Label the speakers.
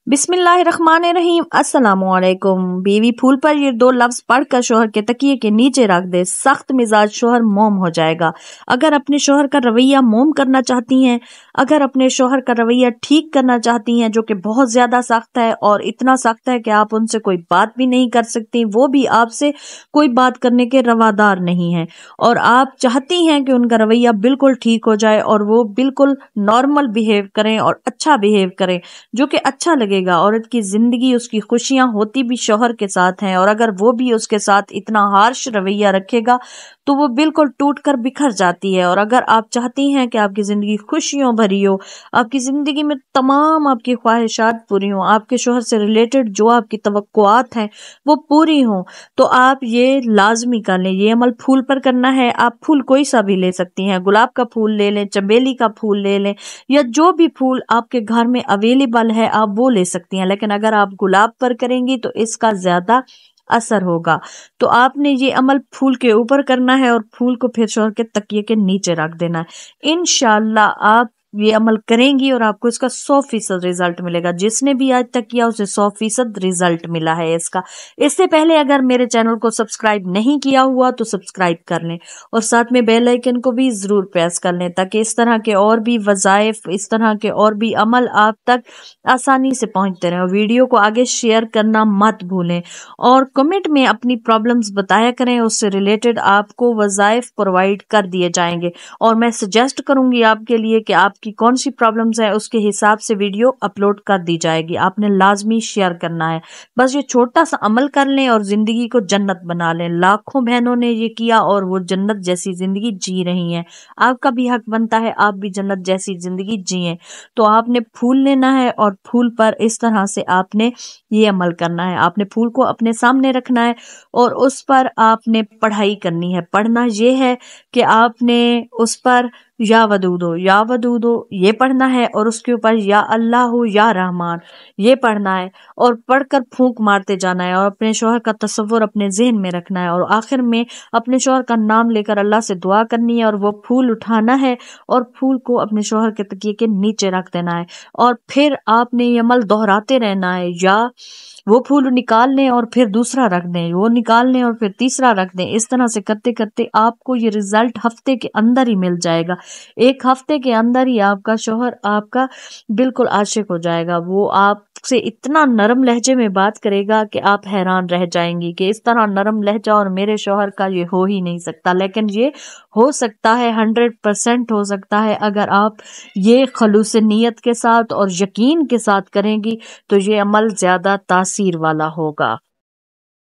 Speaker 1: बिस्मिल्लाहिर्रहमानिर्रहीम। अस्सलाम वालेकुम। बीवी फूल पर ये दो लफ्ज पढ़कर शोहर के तकिए के नीचे रख दे, सख्त मिजाज शोहर मोम हो जाएगा। अगर अपने शोहर का रवैया मोम करना चाहती हैं, अगर अपने शोहर का रवैया ठीक करना चाहती हैं जो कि बहुत ज्यादा सख्त है और इतना सख्त है कि आप उनसे कोई बात भी नहीं कर सकती, वो भी आपसे कोई बात करने के रवादार नहीं है, और आप चाहती हैं कि उनका रवैया बिल्कुल ठीक हो जाए और वो बिल्कुल नॉर्मल बिहेव करें और अच्छा बिहेव करें, जो कि अच्छा लगेगा। औरत की जिंदगी, उसकी खुशियां होती भी शौहर के साथ हैं, और अगर वो भी उसके साथ इतना हार्श रवैया रखेगा तो वो बिल्कुल टूट कर बिखर जाती है। और अगर आप चाहती हैं कि आपकी जिंदगी खुशियों भरी हो, आपकी जिंदगी में तमाम आपकी ख्वाहिशात पूरी हो, आपके शौहर से रिलेटेड जो आपकी तवक्कुआत हैं वो पूरी हो, तो आप ये लाजमी कर लें। ये अमल फूल पर करना है। आप फूल कोई सा भी ले सकती हैं, गुलाब का फूल ले लें, चमेली का फूल ले लें, या जो भी फूल आपके घर में अवेलेबल है आप वो ले सकती हैं। लेकिन अगर आप गुलाब पर करेंगी तो इसका ज्यादा असर होगा। तो आपने ये अमल फूल के ऊपर करना है और फूल को फिर शौहर के तकिए के नीचे रख देना है। इंशाअल्लाह आप ये अमल करेंगी और आपको इसका 100% रिजल्ट मिलेगा। जिसने भी आज तक किया उसे 100% रिजल्ट मिला है इसका। इससे पहले अगर मेरे चैनल को सब्सक्राइब नहीं किया हुआ तो सब्सक्राइब कर लें और साथ में बेल आइकन को भी जरूर प्रेस कर लें, ताकि इस तरह के और भी वज़ाइफ, इस तरह के और भी अमल आप तक आसानी से पहुंचते रहें। और वीडियो को आगे शेयर करना मत भूलें और कमेंट में अपनी प्रॉब्लम्स बताया करें, उससे रिलेटेड आपको वज़ाइफ प्रोवाइड कर दिए जाएंगे और मैं सजेस्ट करूंगी आपके लिए कि आपकी कौन सी प्रॉब्लम्स है, उसके हिसाब से वीडियो अपलोड कर दी जाएगी। आपने लाजमी शेयर करना है। बस ये छोटा सा अमल कर लें और जिंदगी को जन्नत बना लें। लाखों बहनों ने ये किया और वो जन्नत जैसी जिंदगी जी रही हैं। आपका भी हक बनता है आप भी जन्नत जैसी जिंदगी जिए। तो आपने फूल लेना है और फूल पर इस तरह से आपने ये अमल करना है। आपने फूल को अपने सामने रखना है और उस पर आपने पढ़ाई करनी है। पढ़ना ये है कि आपने उस पर या वदूदो ये पढ़ना है और उसके ऊपर या अल्लाह या रहमान ये पढ़ना है और पढ़कर फूंक मारते जाना है और अपने शौहर का तस्वुर अपने ज़हन में रखना है और आखिर में अपने शौहर का नाम लेकर अल्लाह से दुआ करनी है और वो फूल उठाना है और फूल को अपने शौहर के तकिए के नीचे रख देना है। और फिर आपने ये अमल दोहराते रहना है, या वो फूल निकाल लें और फिर दूसरा रख दें, वो निकाल लें और फिर तीसरा रख दें। इस तरह से करते करते आपको ये रिजल्ट हफ्ते के अंदर ही मिल जाएगा। एक हफ्ते के अंदर ही आपका शौहर आपका बिल्कुल आशिक हो जाएगा। वो आपसे इतना नरम लहजे में बात करेगा कि आप हैरान रह जाएंगी कि इस तरह नरम लहजा और मेरे शौहर का ये हो ही नहीं सकता। लेकिन ये हो सकता है, 100% हो सकता है। अगर आप ये खलूस नीयत के साथ और यकीन के साथ करेंगी तो ये अमल ज्यादा तासीर वाला होगा।